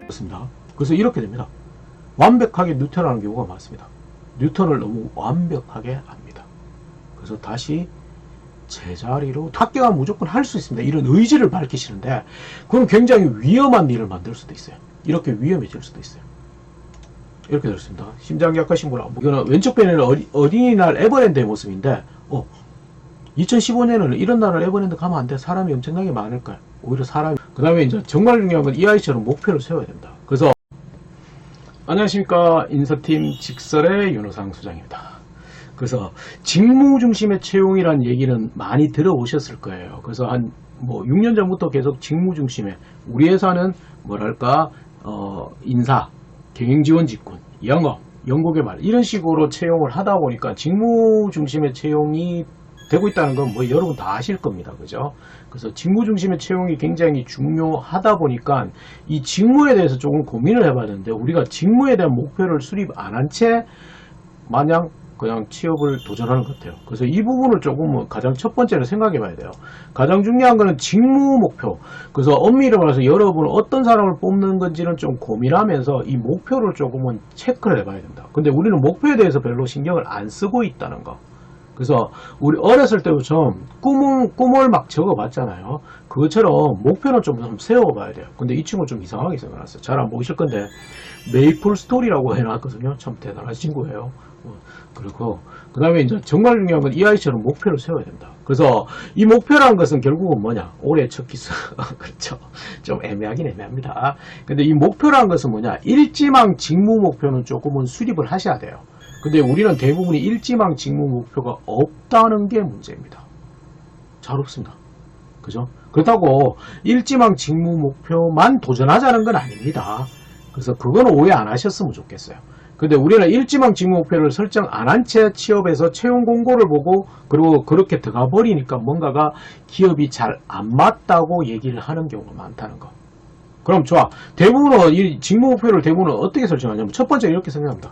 그렇습니다. 그래서 이렇게 됩니다. 완벽하게 뉴턴하는 경우가 많습니다. 뉴턴을 너무 완벽하게 합니다. 그래서 다시 제자리로 합격하면 무조건 할 수 있습니다. 이런 의지를 밝히시는데 그럼 굉장히 위험한 일을 만들 수도 있어요. 이렇게 위험해질 수도 있어요. 이렇게 되었습니다. 심장이 약하신 분은 이거는 왼쪽 배는 어린이날 에버랜드의 모습인데 2015년에는 이런 날을 에버랜드 가면 안 돼. 사람이 엄청나게 많을까요? 오히려 사람이 그 다음에 이제 정말 중요한 건 이 아이처럼 목표를 세워야 됩니다. 그래서 안녕하십니까, 인사팀 직설의 윤호상 수장입니다. 그래서 직무 중심의 채용이라는 얘기는 많이 들어보셨을 거예요. 그래서 한 6년 전부터 계속 직무 중심의, 우리 회사는 뭐랄까 인사, 경영지원 직군, 영업, 연구개발 이런 식으로 채용을 하다 보니까 직무 중심의 채용이 되고 있다는 건 여러분 다 아실 겁니다. 그죠? 그래서 직무 중심의 채용이 굉장히 중요하다 보니까 이 직무에 대해서 조금 고민을 해봐야 되는데, 우리가 직무에 대한 목표를 수립 안 한 채 마냥 그냥 취업을 도전하는 것 같아요. 그래서 이 부분을 조금 가장 첫 번째로 생각해 봐야 돼요. 가장 중요한 거는 직무 목표. 그래서 엄밀히 말해서 여러분 어떤 사람을 뽑는 건지는 좀 고민하면서 이 목표를 조금은 체크를 해봐야 된다. 근데 우리는 목표에 대해서 별로 신경을 안 쓰고 있다는 거. 그래서 우리 어렸을 때부터 꿈을 막 적어봤잖아요. 그것처럼 목표는 좀 세워봐야 돼요. 근데 이 친구 좀 이상하게 생각났어요. 잘 안 보이실 건데 메이플 스토리라고 해놨거든요. 참 대단한 친구예요. 그리고 그 다음에 이제 정말 중요한 건 이 아이처럼 목표를 세워야 된다. 그래서 이 목표라는 것은 결국은 뭐냐? 올해 첫 키스. 그렇죠. 좀 애매하긴 애매합니다. 근데 이 목표라는 것은 뭐냐? 일지망 직무 목표는 조금은 수립을 하셔야 돼요. 근데 우리는 대부분이 일지망 직무 목표가 없다는 게 문제입니다. 잘 없습니다. 그죠? 그렇다고 일지망 직무 목표만 도전하자는 건 아닙니다. 그래서 그거는 오해 안 하셨으면 좋겠어요. 근데 우리는 일지망 직무 목표를 설정 안 한 채 취업해서 채용 공고를 보고 그리고 그렇게 들어가 버리니까 뭔가가 기업이 잘 안 맞다고 얘기를 하는 경우가 많다는 거. 그럼 좋아. 대부분은 이 직무 목표를 대부분은 어떻게 설정하냐면 첫 번째 이렇게 생각합니다.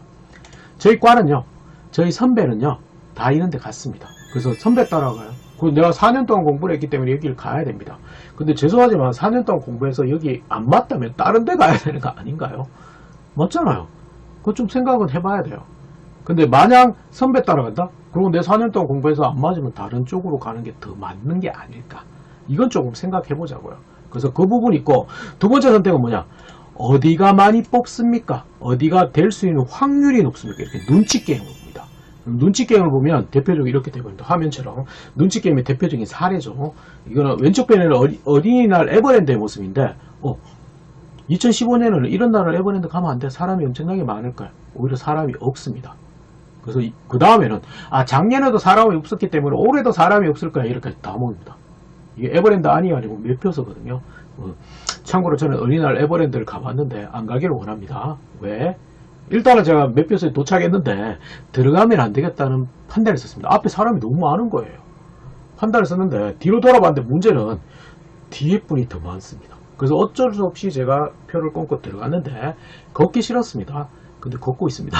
저희 과는요, 저희 선배는요, 다 이런 데 갔습니다. 그래서 선배 따라가요. 그리고 내가 4년 동안 공부를 했기 때문에 여기를 가야 됩니다. 근데 죄송하지만 4년 동안 공부해서 여기 안 맞다면 다른 데 가야 되는 거 아닌가요? 맞잖아요. 그거 좀 생각은 해봐야 돼요. 근데 마냥 선배 따라간다? 그리고 내 4년 동안 공부해서 안 맞으면 다른 쪽으로 가는 게 더 맞는 게 아닐까? 이건 조금 생각해보자고요. 그래서 그 부분이 있고, 두 번째 선택은 뭐냐? 어디가 많이 뽑습니까? 어디가 될 수 있는 확률이 높습니까? 이렇게 눈치 게임을 봅니다. 눈치 게임을 보면 대표적으로 이렇게 되거든요. 화면처럼. 눈치 게임의 대표적인 사례죠. 이거는 왼쪽 배는 어린이날 에버랜드의 모습인데, 2015년에는 이런 날을 에버랜드 가면 안 돼. 사람이 엄청나게 많을까요? 오히려 사람이 없습니다. 그래서 그 다음에는 작년에도 사람이 없었기 때문에 올해도 사람이 없을까요? 이렇게 다 모입니다. 이게 에버랜드 아니고 매표소거든요. 참고로 저는 어린이날 에버랜드를 가봤는데 안 가기를 원합니다. 왜? 일단은 제가 매표소에 도착했는데 들어가면 안 되겠다는 판단을 썼습니다. 앞에 사람이 너무 많은 거예요. 판단을 썼는데 뒤로 돌아봤는데 문제는 뒤에 분이 더 많습니다. 그래서 어쩔 수 없이 제가 표를 끊고 들어갔는데 걷기 싫었습니다. 근데 걷고 있습니다.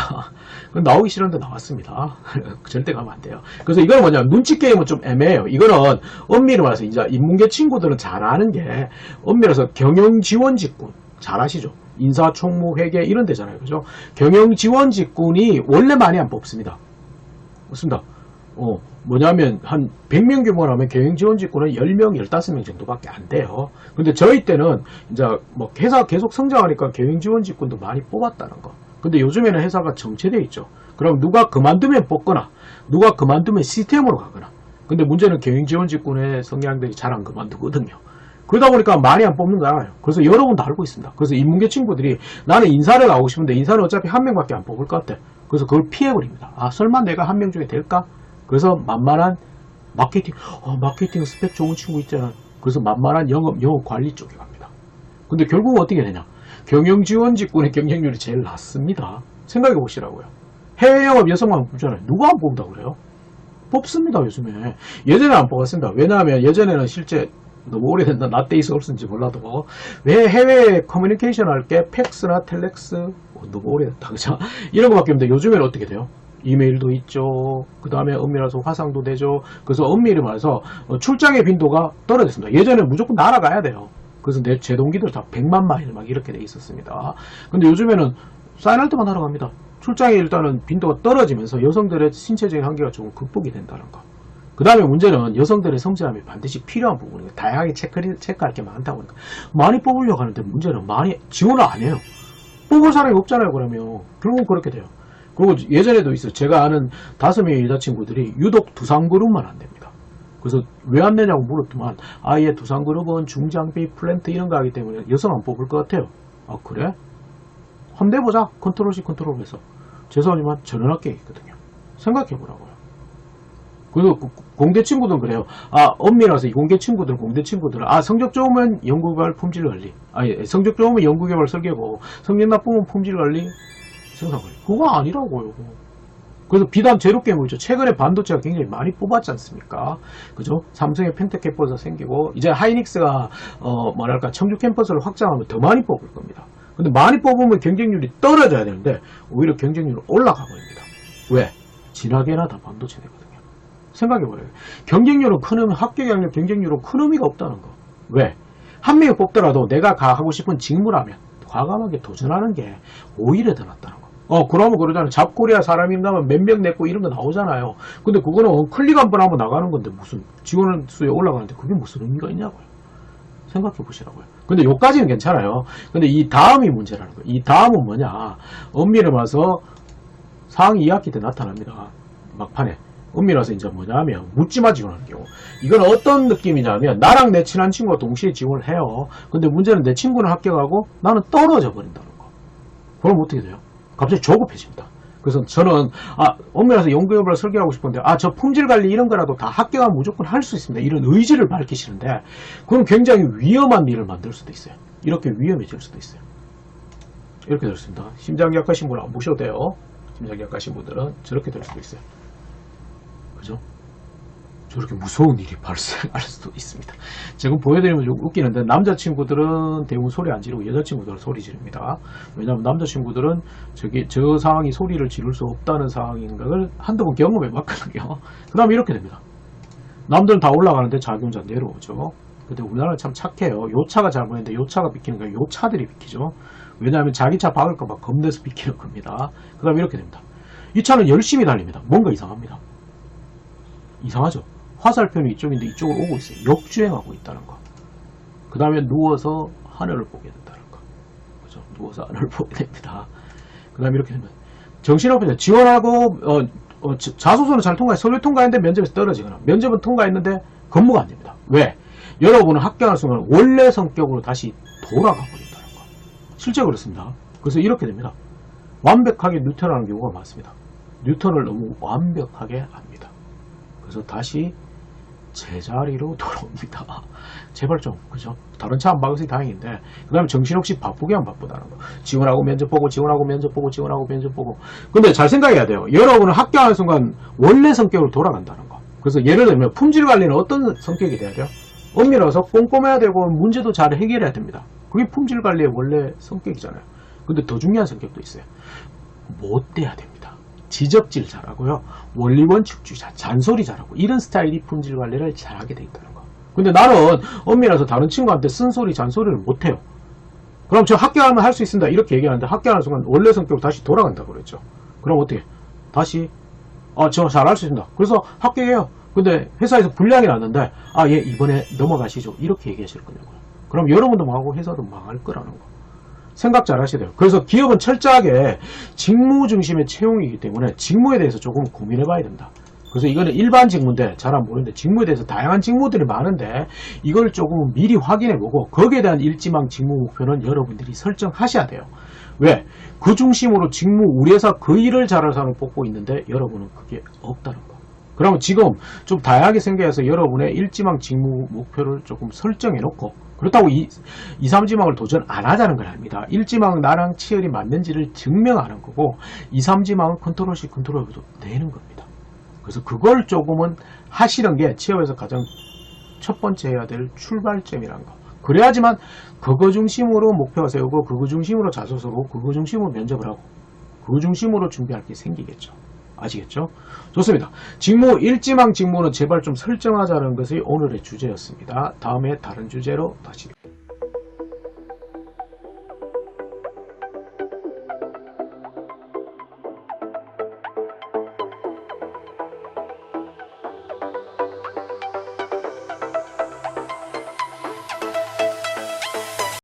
나오기 싫은데 나왔습니다. 절대 가면 안 돼요. 그래서 이건 뭐냐, 눈치 게임은 좀 애매해요. 이거는 엄밀히 말해서 이제 인문계 친구들은 잘 아는 게, 엄밀히 말해서 경영지원직군 잘 아시죠? 인사총무회계 이런 데잖아요. 그죠? 경영지원직군이 원래 많이 안 뽑습니다. 맞습니다. 뭐냐면 한 100명 규모라면 경영지원직군은 10명, 15명 정도밖에 안 돼요. 근데 저희 때는 이제 회사 계속 성장하니까 경영지원직군도 많이 뽑았다는 거. 근데 요즘에는 회사가 정체되어 있죠. 그럼 누가 그만두면 뽑거나 누가 그만두면 시스템으로 가거나. 근데 문제는 경영지원직군의 성향들이 잘 안 그만두거든요. 그러다 보니까 많이 안 뽑는 거 알아요. 그래서 여러분도 알고 있습니다. 그래서 인문계 친구들이 나는 인사를 가고 싶은데 인사는 어차피 한 명밖에 안 뽑을 것 같아. 그래서 그걸 피해버립니다. 설마 내가 한 명 중에 될까? 그래서 만만한 마케팅 스펙 좋은 친구 있잖아. 그래서 만만한 영업 관리 쪽에 갑니다. 근데 결국은 어떻게 되냐? 경영지원직군의 경쟁률이 제일 낮습니다. 생각해 보시라고요. 해외 영업 여성만 뽑잖아요. 누가 안 뽑는다 그래요? 뽑습니다, 요즘에. 예전에 안 뽑았습니다. 왜냐하면 예전에는 실제 너무 오래된다. 나 때 있었는지 몰라도 왜 해외 커뮤니케이션 할 게 팩스나 텔렉스 너무 오래됐다. 그죠? 이런 거밖에 없는데 요즘에는 어떻게 돼요? 이메일도 있죠. 그 다음에 엄밀해서 화상도 되죠. 그래서 엄밀히 말해서 출장의 빈도가 떨어졌습니다. 예전에 무조건 날아가야 돼요. 그래서 제 동기들 다 100만 마일 막 이렇게 돼 있었습니다. 근데 요즘에는 사인할 때만 하러 갑니다. 출장이 일단은 빈도가 떨어지면서 여성들의 신체적인 한계가 조금 극복이 된다는 거. 그 다음에 문제는 여성들의 성실함이 반드시 필요한 부분이에요. 다양하게 체크할 게 많다 보니까. 많이 뽑으려고 하는데 문제는 많이 지원을 안 해요. 뽑을 사람이 없잖아요, 그러면. 결국은 그렇게 돼요. 그리고 예전에도 있어요. 제가 아는 5명의 여자친구들이 유독 두상그룹만 안 됩니다. 그래서 왜 안 되냐고 물었더만, 얘 두상그룹은 중장비, 플랜트 이런 거 하기 때문에 여성 안 뽑을 것 같아요. 아, 그래? 한번 내보자. 컨트롤 C 컨트롤에서. 죄송하지만 저는 합격이거든요. 생각해보라고요. 그리고 공대 친구들은 그래요. 엄밀해서 공대 친구들, 성적 좋으면 연구개발 품질 관리. 성적 좋으면 연구개발 설계고, 성적 나쁘면 품질 관리, 생산 관리. 그거 아니라고요. 그래서 비단 제로 게임을 있죠. 최근에 반도체가 굉장히 많이 뽑았지 않습니까? 그죠? 삼성의 펜텍 캠퍼스가 생기고, 이제 하이닉스가, 청주 캠퍼스를 확장하면 더 많이 뽑을 겁니다. 근데 많이 뽑으면 경쟁률이 떨어져야 되는데, 오히려 경쟁률은 올라가 버립니다. 왜? 진하게나 다 반도체 되거든요. 생각해보래요. 경쟁률은 큰 의미, 합격이 아니라 경쟁률은 큰 의미가 없다는 거. 왜? 한 명이 뽑더라도 내가 하고 싶은 직무라면 과감하게 도전하는 게 오히려 더 낫다는 거. 그러면 그러잖아요. 잡코리아 사람인가면 몇 명 냈고 이런 거 나오잖아요. 근데 그거는 클릭 한 번 하면 나가는 건데 무슨 지원 수에 올라가는데 그게 무슨 의미가 있냐고요. 생각해 보시라고요. 근데 요까지는 괜찮아요. 근데 이 다음이 문제라는 거예요. 이 다음은 뭐냐. 엄밀히 말해서 상위 2학기 때 나타납니다. 막판에. 엄밀해서 이제 뭐냐면 묻지마 지원하는 경우. 이건 어떤 느낌이냐면 나랑 내 친한 친구가 동시에 지원을 해요. 근데 문제는 내 친구는 합격하고 나는 떨어져 버린다는 거. 그럼 어떻게 돼요? 갑자기 조급해집니다. 그래서 저는 엄밀해서 연구개발 설계하고 싶은데 저 품질관리 이런 거라도 다 합격하면 무조건 할 수 있습니다. 이런 의지를 밝히시는데 그럼 굉장히 위험한 일을 만들 수도 있어요. 이렇게 위험해질 수도 있어요. 이렇게 될 수 있습니다. 심장기 약하신 분은 안 보셔도 돼요. 심장기 약하신 분들은 저렇게 될 수도 있어요. 그죠? 저렇게 무서운 일이 발생할 수도 있습니다. 지금 보여드리면 좀 웃기는데 남자친구들은 대부분 소리 안 지르고 여자친구들은 소리 지릅니다. 왜냐하면 남자친구들은 저 상황이 소리를 지를 수 없다는 상황인 걸 한두 번 경험해 봤거든요. 그 다음에 이렇게 됩니다. 남들은 다 올라가는데 자기 혼자 내려오죠. 근데 우리나라는 참 착해요. 요 차가 잘못했는데 요 차가 비키는 거예요. 요 차들이 비키죠. 왜냐하면 자기 차 박을까봐 겁내서 비키는 겁니다. 그 다음에 이렇게 됩니다. 이 차는 열심히 달립니다. 뭔가 이상합니다. 이상하죠? 화살표는 이쪽인데 이쪽으로 오고 있어요. 역주행하고 있다는 거. 그 다음에 누워서 하늘을 보게 된다는 거. 그죠? 누워서 하늘을 보게 됩니다. 그 다음에 이렇게 되면 정신없어요. 지원하고 자소서는 잘 통과해. 서류 통과했는데 면접에서 떨어지거나 면접은 통과했는데 근무가 안 됩니다. 왜? 여러분은 합격할 순간 원래 성격으로 다시 돌아가 버린다는 거. 실제 그렇습니다. 그래서 이렇게 됩니다. 완벽하게 뉴턴하는 경우가 많습니다. 뉴턴을 너무 완벽하게 합니다. 그래서 다시 제자리로 돌아옵니다. 제발 좀, 그죠? 다른 차 안 박으시 다행인데, 그 다음에 정신없이 바쁘게만 바쁘다는 거. 지원하고 면접 보고, 지원하고 면접 보고, 지원하고 면접 보고. 근데 잘 생각해야 돼요. 여러분은 합격하는 순간 원래 성격으로 돌아간다는 거. 그래서 예를 들면 품질 관리는 어떤 성격이 돼야 돼요? 엄밀해서 꼼꼼해야 되고, 문제도 잘 해결해야 됩니다. 그게 품질 관리의 원래 성격이잖아요. 근데 더 중요한 성격도 있어요. 못 돼야 됩니다. 지적질 잘하고요. 원리원칙주의자, 잔소리 잘하고 이런 스타일이 품질 관리를 잘하게 돼 있다는 거. 근데 나는 엄밀해서 다른 친구한테 쓴소리, 잔소리를 못해요. 그럼 저 합격하면 할 수 있습니다. 이렇게 얘기하는데 합격하는 순간 원래 성격으로 다시 돌아간다고 그랬죠. 그럼 어떻게? 다시 저 잘할 수 있습니다. 그래서 합격해요. 근데 회사에서 불량이 났는데 예 이번에 넘어가시죠. 이렇게 얘기하실 거냐고요. 그럼 여러분도 망하고 회사도 망할 거라는 거. 생각 잘 하셔야 돼요. 그래서 기업은 철저하게 직무 중심의 채용이기 때문에 직무에 대해서 조금 고민해 봐야 된다. 그래서 이거는 일반 직무인데 잘 안 보이는데 직무에 대해서 다양한 직무들이 많은데 이걸 조금 미리 확인해 보고 거기에 대한 일지망 직무 목표는 여러분들이 설정하셔야 돼요. 왜? 그 중심으로 직무 우리 회사 그 일을 잘할 사람을 뽑고 있는데 여러분은 그게 없다는 거. 그러면 지금 좀 다양하게 생겨서 여러분의 일지망 직무 목표를 조금 설정해 놓고 그렇다고 2, 3지망을 도전 안 하자는 건 아닙니다. 1지망은 나랑 치열이 맞는지를 증명하는 거고 2, 3지망은 컨트롤 C 컨트롤 V도 내는 겁니다. 그래서 그걸 조금은 하시는 게 취업에서 가장 첫 번째 해야 될 출발점이라는 거. 그래야지만 그거 중심으로 목표 세우고 그거 중심으로 자소서고 그거 중심으로 면접을 하고 그거 중심으로 준비할 게 생기겠죠. 아시겠죠? 좋습니다. 직무, 일지망 직무는 제발 좀 설정하자는 것이 오늘의 주제였습니다. 다음에 다른 주제로 다시